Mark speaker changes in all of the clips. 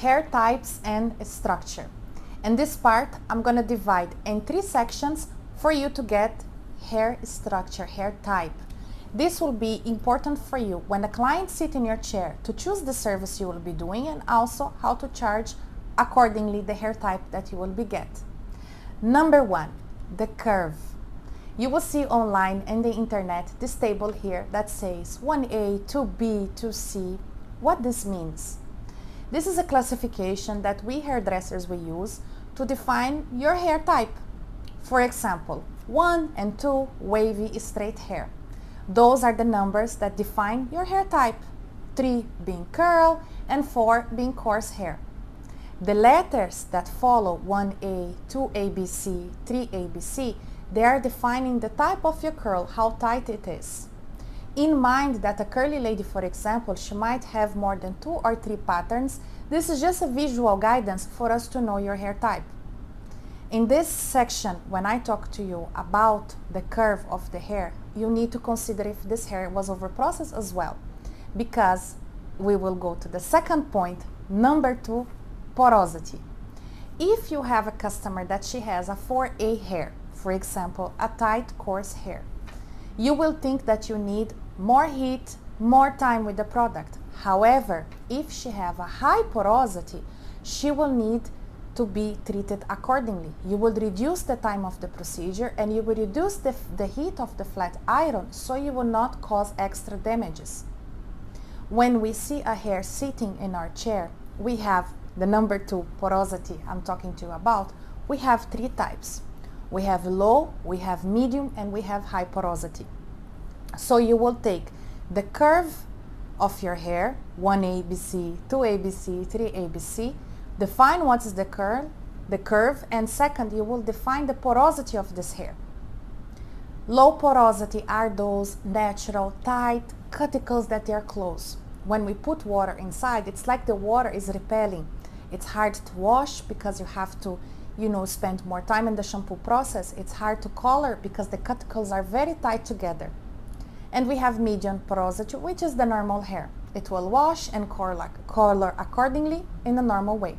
Speaker 1: hair types and structure. And this part I'm going to divide in 3 sections for you to get hair structure, hair type. This will be important for you when the client sits in your chair to choose the service you will be doing, and also how to charge accordingly the hair type that you will be get. Number 1, the curve. You will see online in the internet this table here that says 1A, 2B, 2C. What this means? This is a classification that we hairdressers will use to define your hair type. For example, 1 and 2, wavy, straight hair. Those are the numbers that define your hair type. 3 being curl and 4 being coarse hair. The letters that follow 1A, 2ABC, 3ABC, they are defining the type of your curl, how tight it is. In mind that a curly lady, for example, she might have more than 2 or 3 patterns. This is just a visual guidance for us to know your hair type. In this section, when I talk to you about the curve of the hair, you need to consider if this hair was over-processed as well, because we will go to the second point, number 2, porosity. If you have a customer that she has a 4A hair, for example, a tight, coarse hair, you will think that you need more heat, more time with the product. However, if she have a high porosity, she will need to be treated accordingly. You will reduce the time of the procedure and you will reduce the heat of the flat iron, so you will not cause extra damages. When we see a hair sitting in our chair, we have the number 2 porosity I'm talking to you about. We have 3 types. We have low, we have medium, and we have high porosity. So you will take the curve of your hair, 1ABC, 2ABC, 3ABC, define what is the curve, and second, you will define the porosity of this hair. Low porosity are those natural, tight cuticles that they are close. When we put water inside, it's like the water is repelling. It's hard to wash because you have to, spend more time in the shampoo process. It's hard to color because the cuticles are very tight together. And we have medium porosity, which is the normal hair. It will wash and color accordingly in a normal way.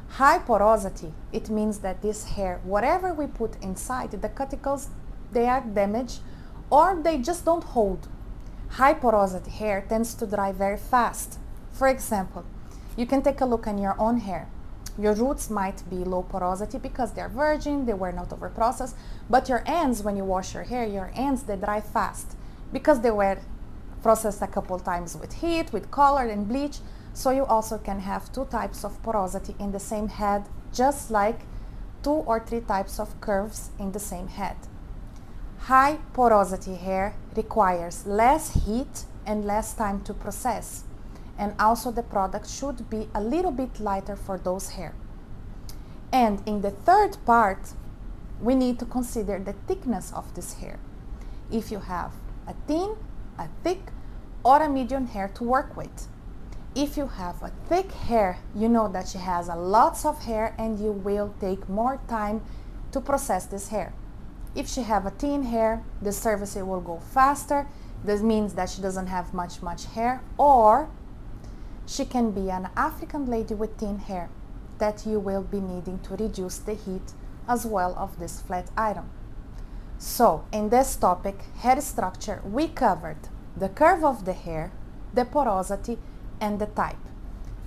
Speaker 1: High porosity, it means that this hair, whatever we put inside, the cuticles, they are damaged or they just don't hold. High porosity hair tends to dry very fast. For example, you can take a look on your own hair. Your roots might be low porosity because they're virgin, they were not over-processed, but your ends, when you wash your hair, your ends, they dry fast because they were processed a couple times with heat, with color and bleach. So you also can have 2 types of porosity in the same head, just like 2 or 3 types of curves in the same head. High porosity hair requires less heat and less time to process. And also the product should be a little bit lighter for those hair. And in the third part, we need to consider the thickness of this hair. If you have a thin, a thick, or a medium hair to work with. If you have a thick hair, you know that she has a lots of hair and you will take more time to process this hair. If she have a thin hair, the service will go faster. This means that she doesn't have much hair, or she can be an African lady with thin hair that you will be needing to reduce the heat as well of this flat iron. So in this topic, hair structure, we covered the curve of the hair, the porosity, and the type.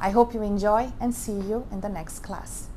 Speaker 1: I hope you enjoy and see you in the next class.